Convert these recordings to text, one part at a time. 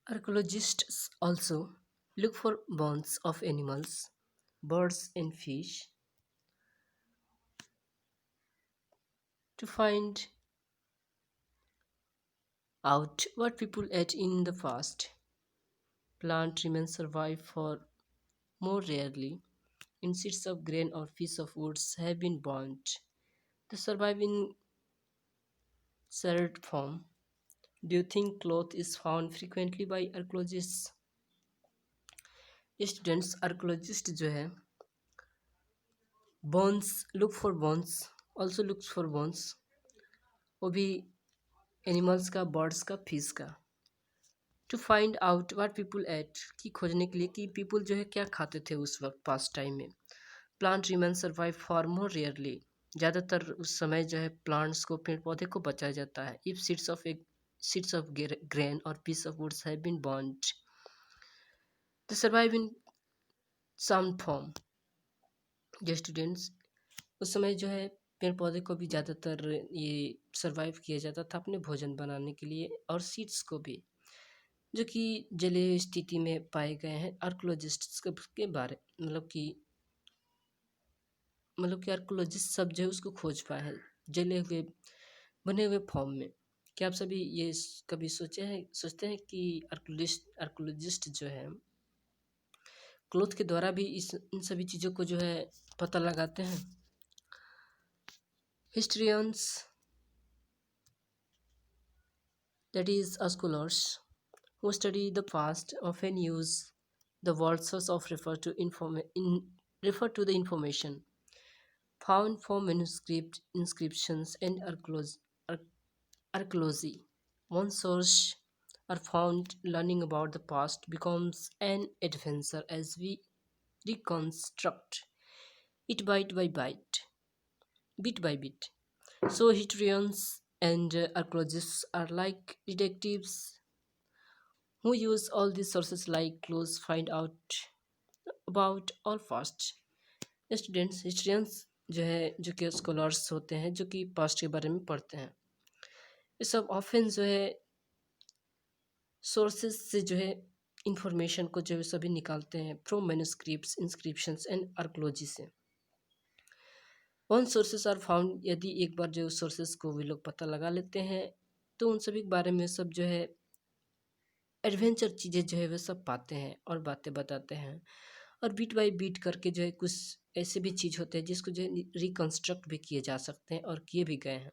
Archaeologists also look for bones of animals, birds, and fish to find out what people ate in the past. Plant remains survive for more rarely, and seeds of grain or piece of woods have been burnt. They survive in shared form. Do you think cloth is found frequently by archaeologists? Students archaeologist जो है bones look for bones also looks for bones वो भी animals का birds का fish का to find out what people ate की खोजने के लिए कि पीपल जो है क्या खाते थे उस वक्त पास्ट टाइम में plant remain survive for more rarely ज़्यादातर उस समय जो है प्लांट्स को पेड़ पौधे को बचाया जाता है इफ सीड्स ऑफ ग्रेन और piece of woods have been burned the survive in some form जो स्टूडेंट्स उस समय जो है पेड़ पौधे को भी ज़्यादातर ये सर्वाइव किया जाता था अपने भोजन बनाने के लिए और सीड्स को भी जो कि जलीय स्थिति में पाए गए हैं आर्कोलॉजिस्ट्स के बारे मतलब कि आर्कोलॉजिस्ट सब जो है उसको खोज पाए हैं जले हुए बने हुए फॉर्म में क्या आप सभी ये कभी सोचते हैं कि आर्कोलॉजिस्ट जो है क्लोथ के द्वारा भी इन सभी चीज़ों को जो है पता लगाते हैं हिस्ट्रियंस that is scholars who study the past often use the word source of refer to the information found from manuscript inscriptions and archaeology. One source are found learning about the past becomes an adventure as we reconstruct it bit by bit. So historians and archaeologists are like detectives who use all these sources like clues find out about all past. Students historians जो है जो कि scholars होते हैं जो कि past के बारे में पढ़ते हैं ये सब ऑफन जो है सोर्सेज से जो है इंफॉर्मेशन को जो है सभी निकालते हैं from manuscripts inscriptions and archaeology से वन सोर्सेज आर फाउंड यदि एक बार जो सोर्सेज को वे लोग पता लगा लेते हैं तो उन सभी के बारे में सब जो है एडवेंचर चीज़ें जो है वे सब पाते हैं और बातें बताते हैं और बीट बाय बीट करके जो है कुछ ऐसे भी चीज़ होते हैं जिसको जो है रिकन्स्ट्रक्ट भी किए जा सकते हैं और किए भी गए हैं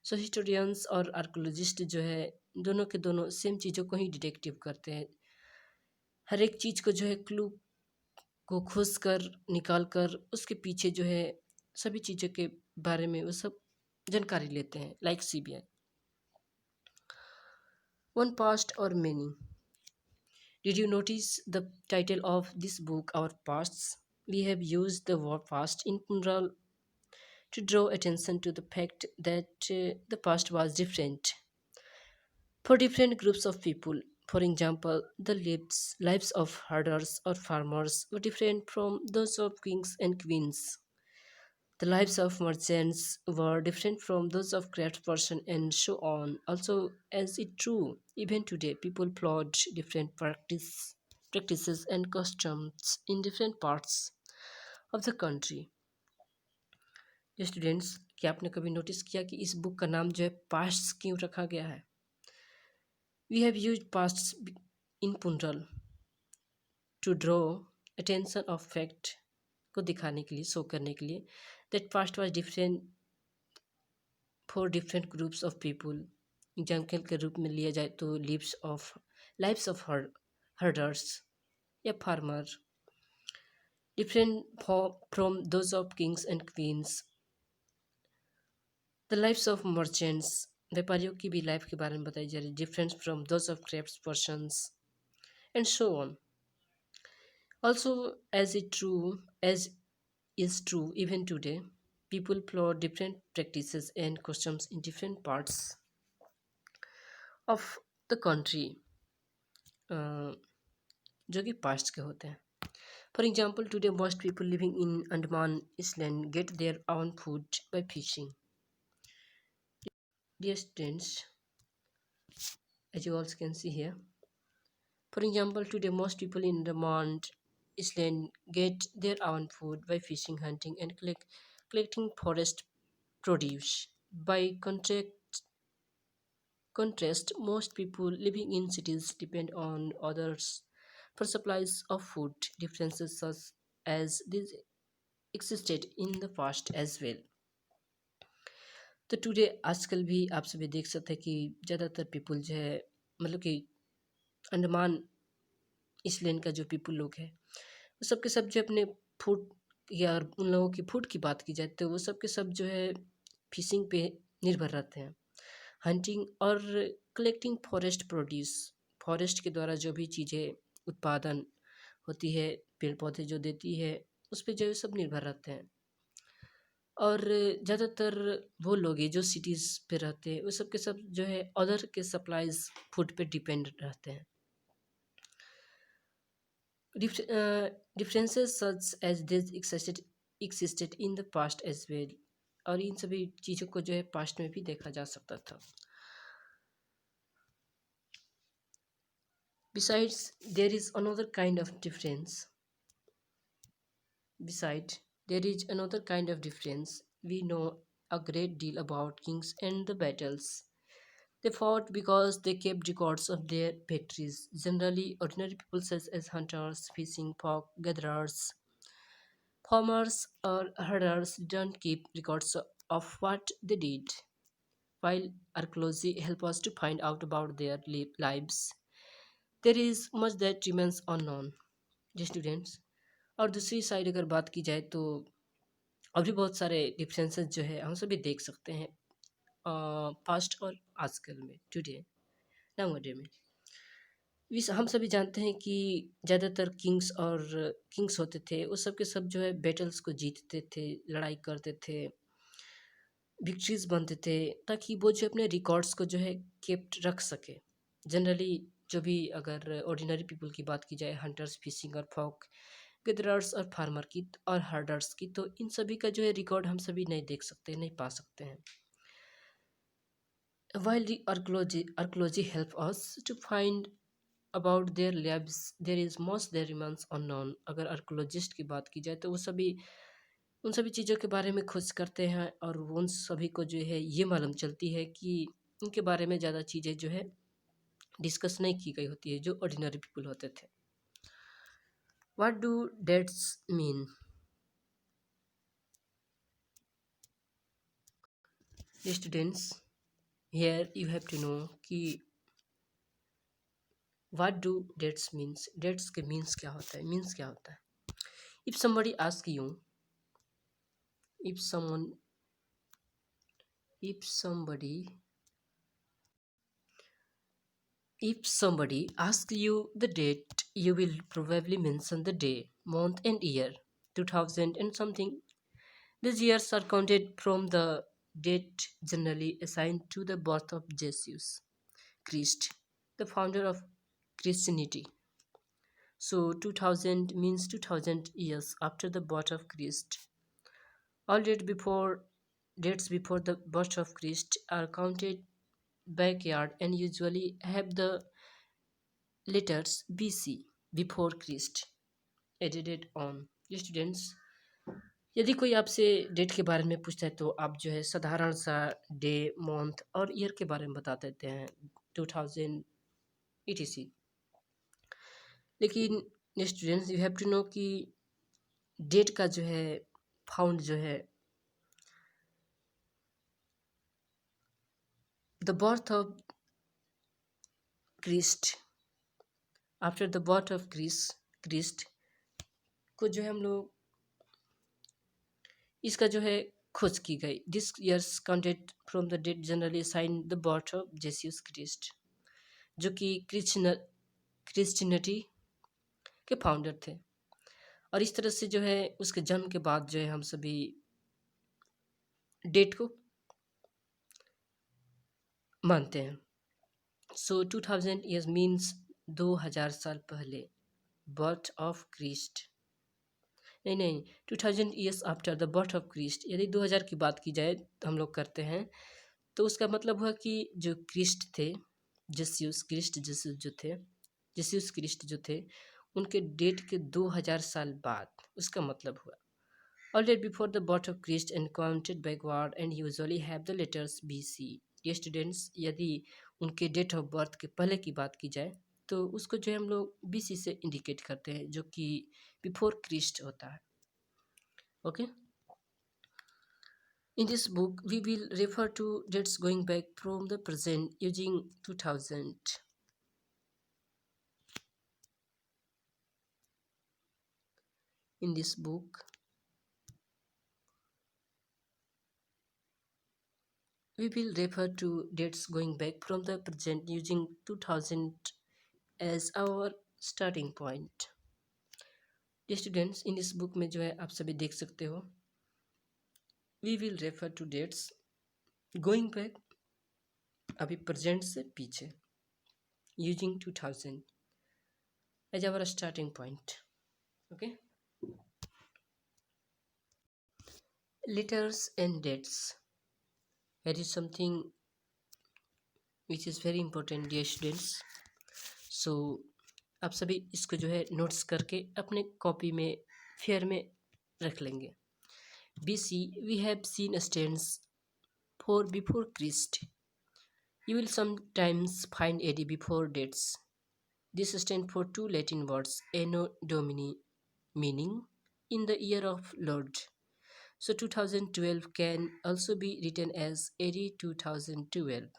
सो हिस्टोरियंस और आर्कोलॉजिस्ट जो है दोनों के दोनों सेम चीज़ों को ही डिटेक्टिव करते हैं हर एक चीज़ को जो है क्लू को खोज कर निकाल कर उसके पीछे जो है सभी चीज़ों के बारे में वो सब जानकारी लेते हैं लाइक CBI वन पास्ट और many Did you notice the title of this book, Our Pasts? We have used the word past in plural to draw attention to the fact that the past was different for different groups of people. For example, the lives of herders or farmers were different from those of kings and queens. The lives of merchants were different from those of craftspersons and so on. Also, as it true, even today, people plod different practices and customs in different parts of the country. Students क्या आपने कभी notice किया कि इस book का नाम जो है पास्ट क्यों रखा गया है we have use past in plural to draw attention of fact को दिखाने के लिए शो करने के लिए that past was different for different groups of people example के रूप में लिया जाए तो लाइव्स ऑफ हर्डर्स या farmer different from those of kings and queens the lifes of merchants व्यापारियों की भी लाइफ के बारे में बताई जा रही है difference from those of crafts persons and so on also as is true even today people follow different practices and customs in different parts of the country जो कि पास्ट के होते हैं for example today most people living in Andaman island get their own food by fishing dear students as you also can see here For example, today most people in Vermont Island get their own food by fishing, hunting, and collecting forest produce. By contrast, most people living in cities depend on others for supplies of food. Differences such as these existed in the past as well. तो today आजकल भी आप सभी देख सकते हैं कि ज़्यादातर पीपल जो है मतलब कि अंडमान आइलैंड का जो पीपल लोग हैं वो सब के सब जो अपने फूड या उन लोगों की फूड की बात की जाए तो वो सब के सब जो है फिशिंग पे निर्भर रहते हैं, हंटिंग और कलेक्टिंग फॉरेस्ट प्रोड्यूस। फॉरेस्ट के द्वारा जो भी चीज़ें उत्पादन होती है, पेड़ पौधे जो देती है, उस पे जो है सब निर्भर रहते हैं। और ज़्यादातर वो लोग हैं जो सिटीज़ पे रहते हैं वो सब के सब जो है अदर के सप्लाईज फूड पे डिपेंड रहते हैं। Differences such as this existed in the past as well. और इन सभी चीज़ों को जो है पास्ट में भी देखा जा सकता था। Besides, there is another kind of difference. Besides, there is another kind of difference. We know a great deal about kings and the battles they fought because they kept records of their victories. Generally, ordinary people such as hunters, fishing folk, gatherers, farmers, or herders don't keep records of what they did, while archaeology helps us to find out about their lives. There is much that remains unknown. जी students, और दूसरी side अगर बात की जाए तो और भी बहुत सारे डिफरेंसेस जो है हम सभी देख सकते हैं पास्ट और आजकल में, टुडे नाउ में। हम सभी जानते हैं कि ज़्यादातर किंग्स होते थे वो सब के सब जो है बैटल्स को जीतते थे, लड़ाई करते थे, विक्ट्रीज बनते थे, ताकि वो जो अपने रिकॉर्ड्स को जो है केप्ट रख सके। जनरली जो भी अगर ऑर्डिनरी पीपल की बात की जाए, हंटर्स, फिशिंग और फॉक, गेदरर्स और फार्मर की और हर्डर्स की, तो इन सभी का जो है रिकॉर्ड हम सभी नहीं देख सकते, नहीं पा सकते हैं। While the archaeology help us to find about their lives, there is much that remains unknown. अगर archaeologist की बात की जाए तो वो सभी उन सभी चीज़ों के बारे में खोज करते हैं और उन सभी को जो है ये मालूम चलती है कि उनके बारे में ज़्यादा चीज़ें जो है डिस्कस नहीं की गई होती है जो ऑर्डिनरी पीपल होते थे। What do dates mean? Students, here you have to know कि what do dates means? Dates के means क्या होता है? Means क्या होता है? If somebody asks you, if someone if somebody if somebody asks you the date, you will probably mention the day, month and year, 2000 and something. These years are counted from the date generally assigned to the birth of Jesus Christ, the founder of Christianity. So 2000 means 2000 years after the birth of Christ. All dates before the birth of Christ are counted backyard and usually have the letters BC, before Christ, added on. Students, यदि कोई आपसे date के बारे में पूछता है तो आप जो है साधारण सा डे, मंथ और ईयर के बारे में बता देते हैं, 2000 etc। लेकिन students, you have to know कि डेट का जो है फाउंड जो है the birth of Christ, after the birth of Christ को जो है हम लोग इसका जो है खोज की गई। This years counted from the date generally sign the birth of Jesus Christ, जो कि क्रिश्चियनिटी के फाउंडर थे। और इस तरह से जो है उसके जन्म के बाद जो है हम सभी डेट को मानते हैं। सो 2000 ईयर्स मीन्स 2000 साल पहले, बर्थ ऑफ क्रिस्ट। नहीं, 2000 years after the birth of Christ. यदि 2000 की बात की जाए तो हम लोग करते हैं तो उसका मतलब हुआ कि जो क्रिस्ट थे, जस्यूस क्रिस्ट जस्यूस जो थे यीशु क्रिस्ट जो थे उनके डेट के 2000 साल बाद, उसका मतलब हुआ already before the birth of Christ and counted backward and usually have the letters BC। ये स्टूडेंट्स यदि उनके डेट ऑफ बर्थ के पहले की बात की जाए तो उसको जो है हम लोग BC से इंडिकेट करते हैं, जो कि बिफोर क्रिस्ट होता है। Okay, in this book we will refer to dates going back from the present using 2000। in this book we will refer to dates going back from the present using 2000 as our starting point। Students in इस book में जो है आप सभी देख सकते हो, we will refer to dates going back, अभी प्रेजेंट से पीछे, using 2000 as our starting point. Okay, letters and dates, that is something which is very important dear students. So आप सभी इसको जो है नोट्स करके अपने कॉपी में फेयर में रख लेंगे। BC we have seen stands for before Christ। You will sometimes find AD before dates। This stands for two Latin words, Anno Domini, meaning in the year of Lord। So 2012 can also be written as AD 2012।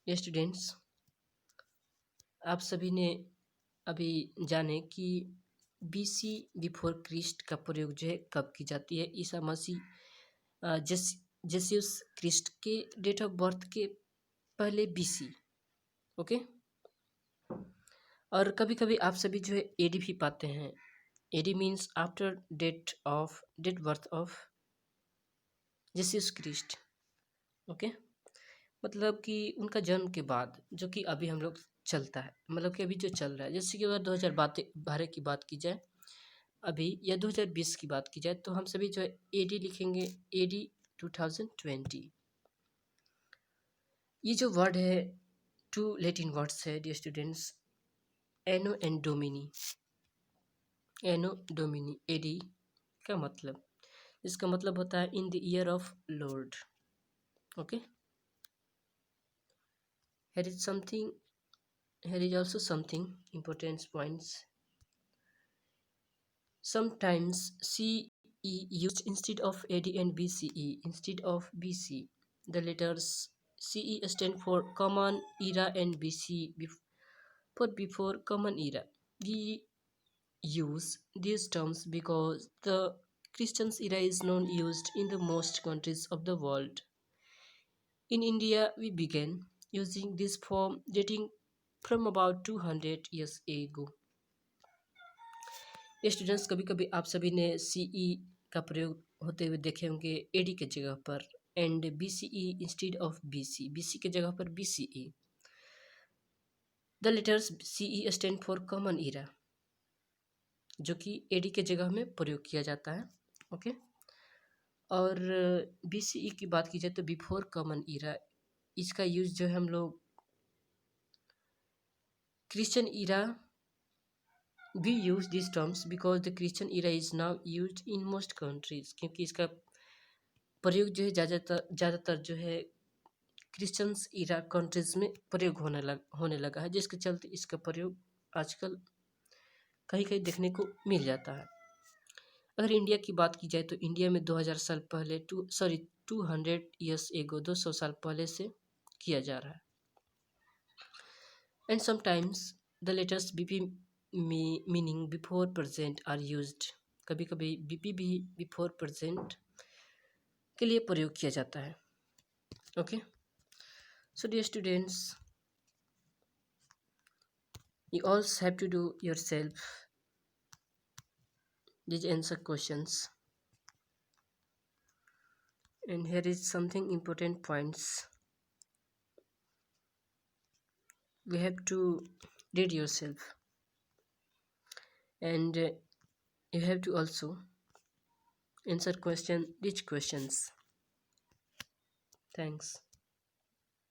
Yes students, आप सभी ने अभी जाने कि BC before Christ का प्रयोग जो है कब की जाती है। ईसा मसीह जेसियस क्रिस्ट के डेट ऑफ बर्थ के पहले BC। ओके, और कभी कभी आप सभी जो है AD भी पाते हैं। AD means after date birth of Jesus Christ. Okay, मतलब कि उनका जन्म के बाद, जो कि अभी हम लोग चलता है, मतलब कि अभी जो चल रहा है। जैसे कि अगर 2012 की बात की जाए अभी, या 2020 की बात की जाए, तो हम सभी जो है AD लिखेंगे, AD 2020। ये जो वर्ड है, टू लैटिन वर्ड्स है dear students, Anno and Domini. Anno Domini, AD का मतलब, इसका मतलब होता है in the year of Lord. Okay, here is also something important points। Sometimes CE used instead of AD and BCE instead of BC। The letters CE stand for Common Era and BC before Common Era। We use these terms because the Christian era is known used in the most countries of the world। In India, we began using this form dating from about 200 years ago। ये students, कभी कभी आप सभी ने CE का प्रयोग होते हुए देखे होंगे AD के जगह पर, and BCE instead of BC, BC के जगह पर BCE। The letters CE stand for common era, जो कि AD के जगह में प्रयोग किया जाता है। ओके, और BCE की बात की जाए तो बिफोर कॉमन ईरा, इसका यूज जो है हम लोग Christian era. We use these terms because the Christian era is now used in most countries। क्योंकि इसका प्रयोग जो है ज़्यादातर जो है क्रिश्चियंस ईरा कंट्रीज में प्रयोग होने लगा है, जिसके चलते इसका प्रयोग आजकल कहीं कहीं देखने को मिल जाता है। अगर इंडिया की बात की जाए तो इंडिया में 2000 साल पहले 200 ईयर्स एगो, 200 साल पहले से किया जा रहा है। And sometimes the letters BP meaning before present are used. कभी कभी BP भी बिफोर प्रेजेंट के लिए प्रयोग किया जाता है। Okay, so dear students, you also have to do yourself these answer questions, and here is something important points we have to read yourself, and you have to also answer these questions। Thanks।